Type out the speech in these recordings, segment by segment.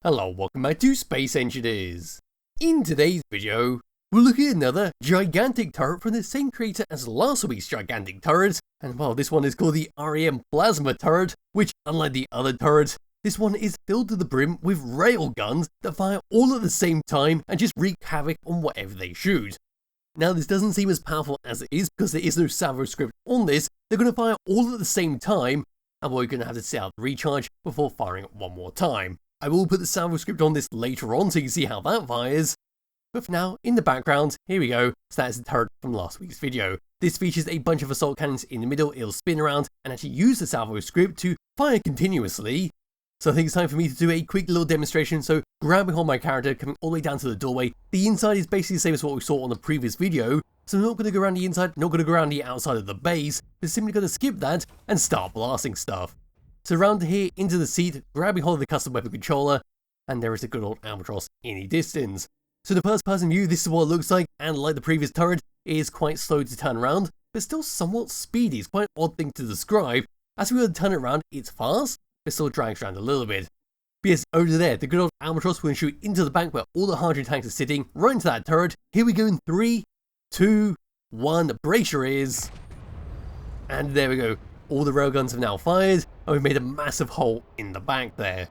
Hello, welcome back to Space Engineers. In today's video, we're looking at another gigantic turret from the same creator as last week's gigantic turret, and well, this one is called the REM Plasma Turret, which unlike the other turrets, this one is filled to the brim with railguns that fire all at the same time and just wreak havoc on whatever they shoot. Now this doesn't seem as powerful as it is because there is no Salvo Script on this. They're going to fire all at the same time, and we're going to have to set out the recharge before firing it one more time. I will put the Salvo Script on this later on so you can see how that fires. But for now, in the background, here we go, so that is the turret from last week's video. This features a bunch of assault cannons in the middle. It'll spin around and actually use the Salvo Script to fire continuously. So I think it's time for me to do a quick little demonstration. So grab behind my character, coming all the way down to the doorway. The inside is basically the same as what we saw on the previous video. So I'm not going to go around the inside, not going to go around the outside of the base. We're simply going to skip that and start blasting stuff. So around here, into the seat, grabbing hold of the custom weapon controller, and there is a good old albatross in the distance. So the first person view, this is what it looks like, and like the previous turret, it is quite slow to turn around, but still somewhat speedy. It's quite an odd thing to describe. As we go to turn it around, it's fast, but still drags around a little bit. But yes, over there, the good old albatross will shoot into the bank where all the hydrogen tanks are sitting, right into that turret. Here we go in 3, 2, 1, brace your ears. And there we go. All the railguns have now fired, and we've made a massive hole in the back there.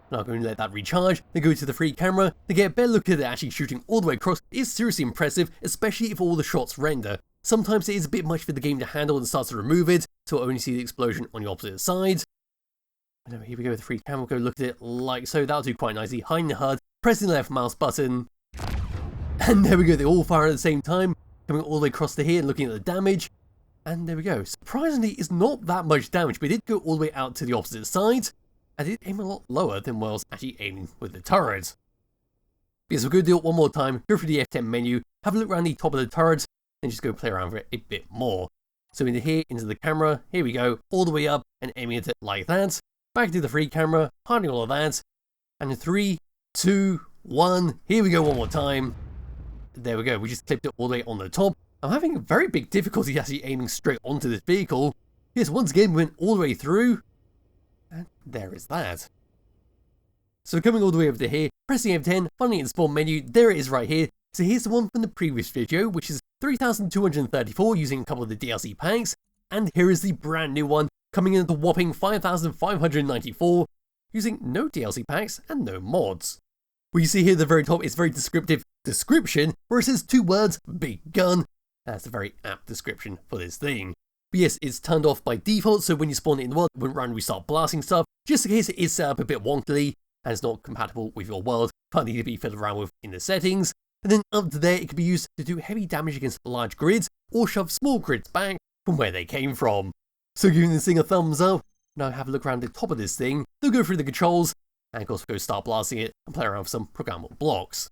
Now I'm going to let that recharge, then go to the free camera to get a better look at it actually shooting all the way across. It is seriously impressive, especially if all the shots render. Sometimes it is a bit much for the game to handle and starts to remove it, so we'll only see the explosion on the opposite side. And here we go with the free camera, we'll go look at it like so. That'll do quite nicely. Hiding the HUD, pressing the left mouse button, and there we go, they all fire at the same time, coming all the way across to here and looking at the damage. And there we go. Surprisingly, it's not that much damage, but it did go all the way out to the opposite side, and it aimed a lot lower than what I was actually aiming with the turret. Because we're going to do it one more time, go through the F10 menu, have a look around the top of the turret, and just go play around with it a bit more. So into here, into the camera, here we go, all the way up, and aiming at it like that. Back to the free camera, hiding all of that, and in 3, 2, 1, here we go one more time. There we go, we just clipped it all the way on the top. I'm having a very big difficulty actually aiming straight onto this vehicle. Yes, once again, we went all the way through. And there is that. So coming all the way over to here, pressing F10, finding it in the spawn menu, there it is right here. So here's the one from the previous video, which is 3,234 using a couple of the DLC packs. And here is the brand new one, coming in at the whopping 5,594, using no DLC packs and no mods. What you see here at the very top is very descriptive description, where it says 2 words, big gun. That's a very apt description for this thing. But yes, it's turned off by default, so when you spawn it in the world, it won't randomly start blasting stuff, just in case it is set up a bit wonkily, and it's not compatible with your world, can't need to be fiddled around with in the settings. And then up to there, it can be used to do heavy damage against large grids, or shove small grids back from where they came from. So giving this thing a thumbs up, now have a look around the top of this thing, they'll go through the controls, and of course we'll go start blasting it, and play around with some programmable blocks.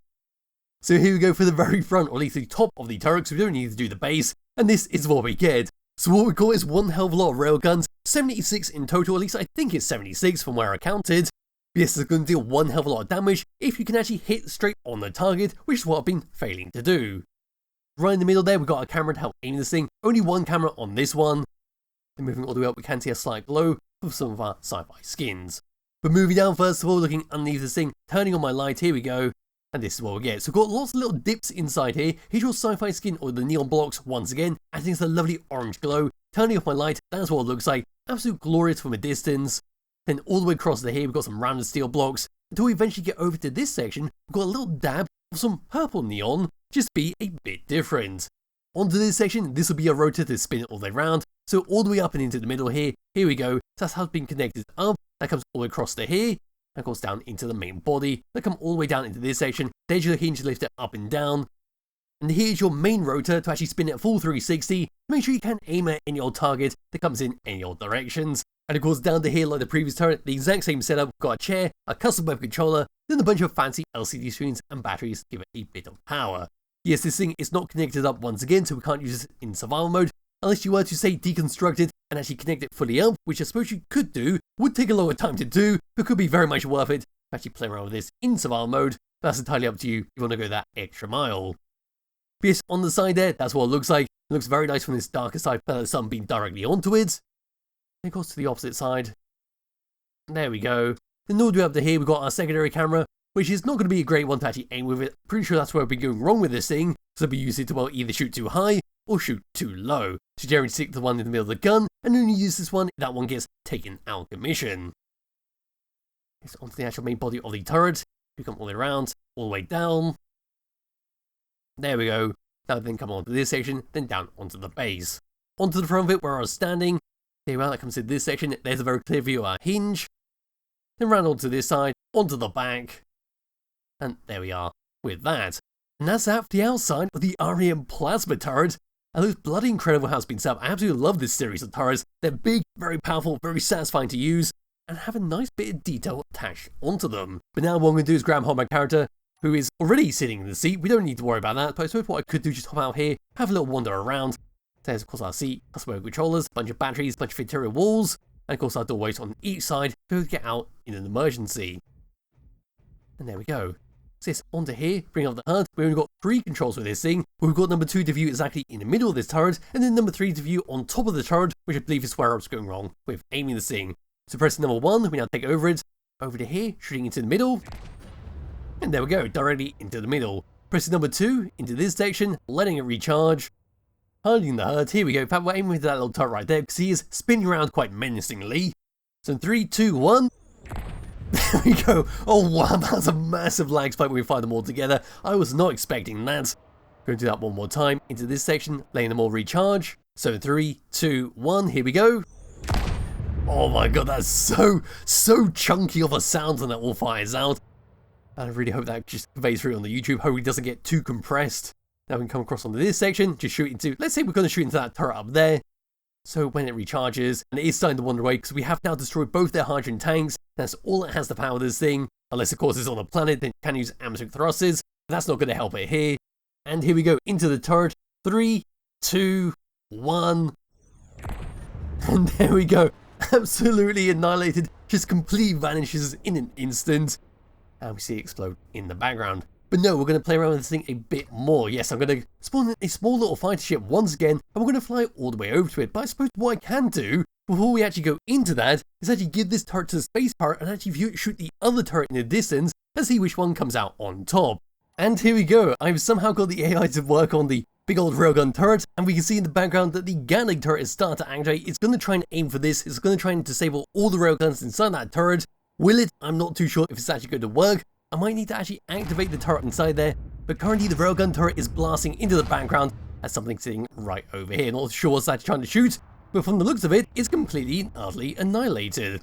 So here we go for the very front, or at least the top of the turret, so we don't need to do the base, and this is what we get. So what we got is one hell of a lot of railguns, 76 in total, at least I think it's 76 from where I counted. Yes, it's going to deal one hell of a lot of damage if you can actually hit straight on the target, which is what I've been failing to do. Right in the middle there, we've got a camera to help aim this thing, only one camera on this one. And moving all the way up, we can see a slight glow of some of our sci-fi skins. But moving down first of all, looking underneath this thing, turning on my light, here we go. And this is what we get. So we've got lots of little dips inside here. Here's your sci-fi skin or the neon blocks once again, adding to the lovely orange glow. Turning off my light, that's what it looks like. Absolute glorious from a distance. Then all the way across to here, we've got some random steel blocks. Until we eventually get over to this section, we've got a little dab of some purple neon, just be a bit different. Onto this section, this will be a rotor to spin it all the way around. So all the way up and into the middle here, here we go. So that's how it's been connected up. That comes all the way across to here. That goes down into the main body, that come all the way down into this section, there's your hinge to lift it up and down, and here's your main rotor to actually spin it at full 360, to make sure you can aim at any old target that comes in any old directions. And of course down to here, like the previous turret, the exact same setup, we've got a chair, a custom weapon controller, then a bunch of fancy LCD screens and batteries to give it a bit of power. Yes, this thing is not connected up once again, so we can't use it in survival mode, unless you were to say deconstruct it and actually connect it fully up, which I suppose you could do, would take a longer time to do, but could be very much worth it to actually play around with this in survival mode. That's entirely up to you if you want to go that extra mile. But yes, on the side there, that's what it looks like. It looks very nice from this darker side, without the sun being directly onto it. Then it goes to the opposite side. There we go. Then all the way up to here, we've got our secondary camera, which is not going to be a great one to actually aim with it. Pretty sure that's where I've been going wrong with this thing, because I've been using it to, well, either shoot too high or shoot too low. So generally stick to the one in the middle of the gun, and only use this one if that one gets taken out of commission. It's onto the actual main body of the turret. We come all the way around, all the way down. There we go. Now then come onto this section, then down onto the base. Onto the front of it where I was standing. There we are, that comes to this section. There's a very clear view of our hinge. Then round onto this side, onto the back. And there we are with that. And that's that for the outside of the REM Plasma Turret. And it looks bloody incredible how it's been set up. I absolutely love this series of turrets. They're big, very powerful, very satisfying to use, and have a nice bit of detail attached onto them. But now what I'm going to do is grab hold of my character, who is already sitting in the seat. We don't need to worry about that, but I suppose what I could do is just hop out here, have a little wander around. There's of course our seat, our controllers, bunch of batteries, bunch of interior walls, and of course our doorways on each side to get out in an emergency. And there we go. So it's onto here, bring up the HUD. We've only got 3 controls with this thing. We've got number 2 to view exactly in the middle of this turret, and then number 3 to view on top of the turret, which I believe is where I was going wrong with aiming this thing. So pressing number 1, we now take over it, over to here, shooting into the middle, and there we go, directly into the middle. Pressing number 2 into this section, letting it recharge, holding the HUD. Here we go. In fact, we're aiming into that little turret right there because he is spinning around quite menacingly. So in 3, 2, 1. There we go. Oh wow, that's a massive lag spike when we fire them all together. I was not expecting that. Going to do that one more time into this section, letting them all recharge. So in 3, 2, 1, here we go. Oh my god, that's so chunky of a sound when that all fires out. And I really hope that just conveys through on the YouTube. Hope it doesn't get too compressed. Now we can come across onto this section, just shoot into, let's say we're going to shoot into that turret up there. So when it recharges, and it is starting to wander away because we have now destroyed both their hydrogen tanks. That's all that has to power this thing. Unless of course it's on a planet, then you can use atmospheric thrusters. But that's not going to help it here. And here we go, into the turret. 3, 2, 1. And there we go. Absolutely annihilated. Just completely vanishes in an instant. And we see it explode in the background. But no, we're going to play around with this thing a bit more. Yes, I'm going to spawn a small little fighter ship once again, and we're going to fly all the way over to it. But I suppose what I can do, before we actually go into that, is actually give this turret to the space part and actually shoot the other turret in the distance and see which one comes out on top. And here we go. I've somehow got the AI to work on the big old railgun turret, and we can see in the background that the Gatling turret is starting to activate. It's going to try and aim for this. It's going to try and disable all the railguns inside that turret. Will it? I'm not too sure if it's actually going to work. I might need to actually activate the turret inside there, but currently the railgun turret is blasting into the background as something sitting right over here. Not sure what's actually trying to shoot, but from the looks of it, it's completely and utterly annihilated.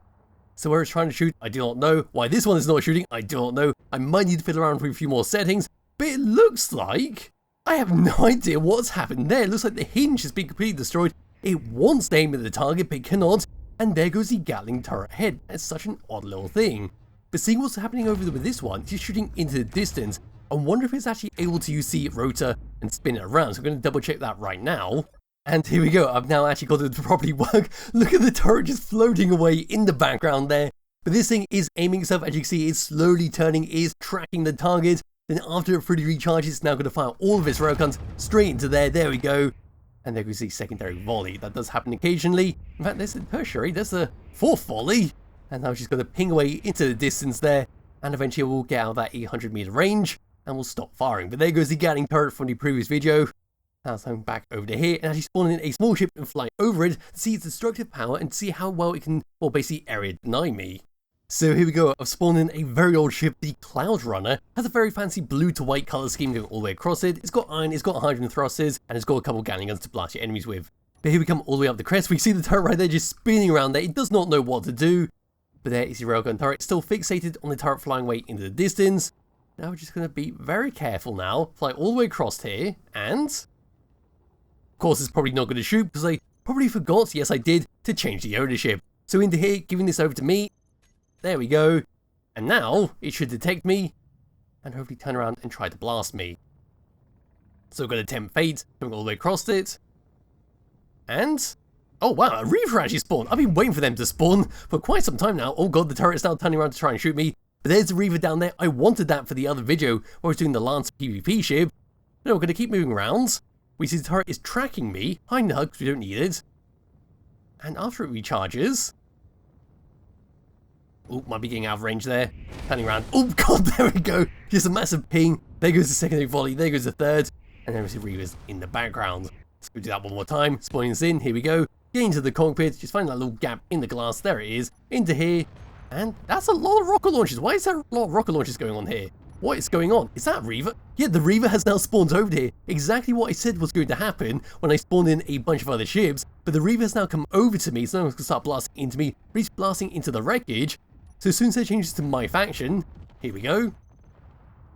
So where it's trying to shoot, I do not know. Why this one is not shooting, I do not know. I might need to fiddle around with a few more settings, but it looks like I have no idea what's happened there. It looks like the hinge has been completely destroyed. It wants to aim at the target, but it cannot, and there goes the Gatling turret head. That's such an odd little thing. But seeing what's happening over there with this one, it's shooting into the distance. I wonder if it's actually able to use the rotor and spin it around. So I'm going to double check that right now. And here we go. I've now actually got it to properly work. Look at the turret just floating away in the background there. But this thing is aiming itself. As you can see, it's slowly turning, it is tracking the target. Then after it fully recharges, it's now going to fire all of its railguns straight into there. There we go. And there we see secondary volley. That does happen occasionally. In fact, there's the tertiary. There's the 4th volley. And now she's going to ping away into the distance there, and eventually we'll get out of that 800 meter range, and we'll stop firing. But there goes the Gatling turret from the previous video. Now it's going back over to here, and actually spawning in a small ship and flying over it to see its destructive power and see how well it can, well, basically area deny me. So here we go, I've spawned in a very old ship, the Cloud Runner. Has a very fancy blue to white colour scheme going all the way across it. It's got iron, it's got hydrogen thrusters, and it's got a couple of Gatling guns to blast your enemies with. But here we come all the way up the crest. We see the turret right there just spinning around there. It does not know what to do. But there is the railgun turret, still fixated on the turret flying away into the distance. Now we're just going to be very careful now, fly all the way across here, and of course it's probably not going to shoot because I probably forgot, yes I did, to change the ownership. So into here, giving this over to me, there we go, and now it should detect me, and hopefully turn around and try to blast me. So we're going to tempt fate, going all the way across it, and oh wow, a Reaver actually spawned. I've been waiting for them to spawn for quite some time now. Oh god, the turret's now turning around to try and shoot me. But there's the Reaver down there. I wanted that for the other video where I was doing the Lance PvP ship. No, we're going to keep moving around. We see the turret is tracking me. Hiding the HUD because we don't need it. And after it recharges, Oh, might be getting out of range there. Turning around. Oh god, there we go. Just a massive ping. There goes the secondary volley. There goes the third. And there we see Reavers in the background. Let's go do that one more time. Spawning us in. Here we go. Get into the cockpit. Just find that little gap in the glass. There it is. Into here. And that's a lot of rocket launches. Why is there a lot of rocket launches going on here? What is going on? Is that Reaver? Yeah, the Reaver has now spawned over here. Exactly what I said was going to happen when I spawned in a bunch of other ships. But the Reaver has now come over to me, so now it's going to start blasting into me, blasting into the wreckage. So as soon as it changes to my faction, here we go.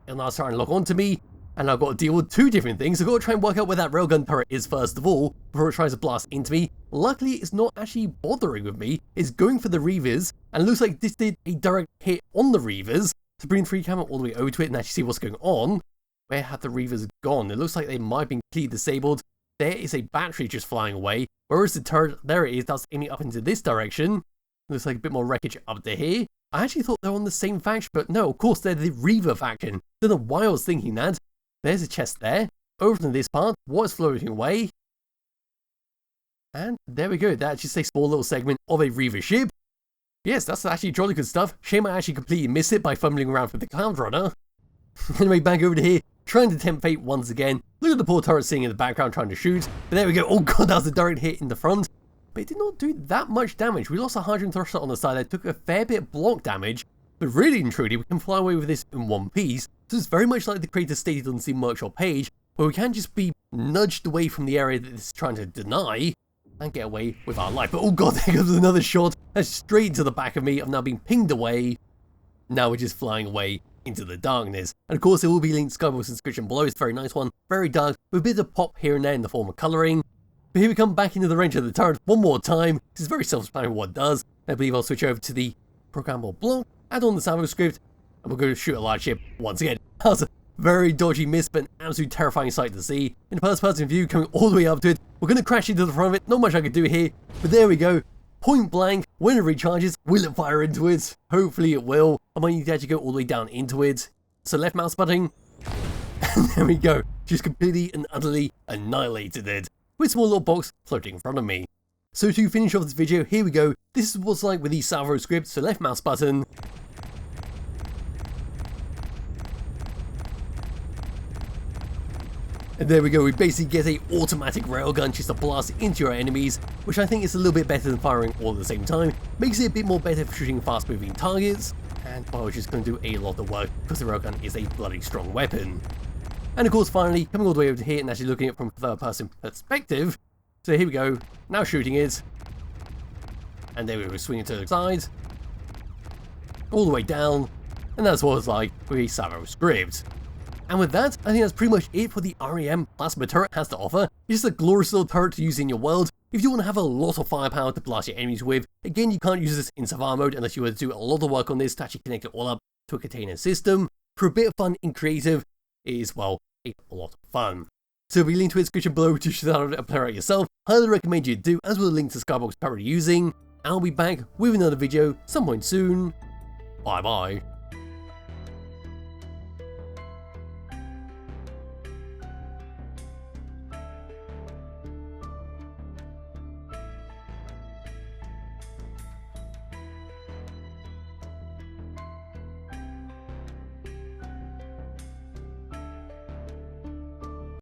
It'll now start and lock onto me. And I've got to deal with two different things. I've got to try and work out where that railgun turret is first of all, before it tries to blast into me. Luckily, it's not actually bothering with me. It's going for the Reavers, and it looks like this did a direct hit on the Reavers. To bring the free camera all the way over to it and actually see what's going on. Where have the Reavers gone? It looks like they might have been completely disabled. There is a battery just flying away. Where is the turret? There it is. That's aiming up into this direction. Looks like a bit more wreckage up to here. I actually thought they were on the same faction, but no, of course they're the Reaver faction. Don't know why I was thinking that. There's a chest there. Over to this part. What is floating away? And there we go. That's just a small little segment of a Reaver ship. Yes, that's actually jolly good stuff. Shame I actually completely missed it by fumbling around with the Cloud Runner. Anyway, back over to here, trying to tempt fate once again. Look at the poor turret sitting in the background trying to shoot. But there we go. Oh god, that was a direct hit in the front. But it did not do that much damage. We lost a hydrogen thruster on the side that took a fair bit of block damage. But really and truly, we can fly away with this in one piece. So it's very much like the creator stated on the Steam Workshop page, where we can just be nudged away from the area that it's trying to deny. And get away with our life. But oh god, there goes another shot. That's straight into the back of me. I've now been pinged away. Now we're just flying away into the darkness. And of course, there will be linked to SkyBox description below. It's a very nice one. Very dark, with a bit of pop here and there in the form of colouring. But here we come back into the range of the turret one more time. This is very self-explanatory what it does. I believe I'll switch over to the programmable block, add on the Salvo Script, and we'll go to shoot a large ship once again. That was a very dodgy miss, but an absolute terrifying sight to see. In a first-person view, coming all the way up to it. We're going to crash into the front of it. Not much I could do here, but there we go. Point blank, when it recharges, will it fire into it? Hopefully it will. I might need to actually go all the way down into it. So left mouse button, and there we go. Just completely and utterly annihilated it, with a small little box floating in front of me. So to finish off this video, here we go. This is what's like with the Salvo Script, so left mouse button. And there we go, we basically get a automatic railgun just to blast into your enemies, which I think is a little bit better than firing all at the same time. Makes it a bit more better for shooting fast moving targets, and well, it's just going to do a lot of work because the railgun is a bloody strong weapon. And of course finally, coming all the way over to here and actually looking at it from a third person perspective. So here we go, now shooting it. And there we go, swinging to the side. All the way down, and that's what it's like with a Salvo Script. And with that, I think that's pretty much it for the REM Plasma Turret has to offer. It's just a glorious little turret to use in your world. If you want to have a lot of firepower to blast your enemies with, again you can't use this in survival mode unless you were to do a lot of work on this to actually connect it all up to a container system. For a bit of fun in creative, it is, well, a lot of fun. So there'll be a link to its description below to start a player out yourself. Highly recommend you do, as well as a link to SkyBox currently using. I'll be back with another video some point soon. Bye bye.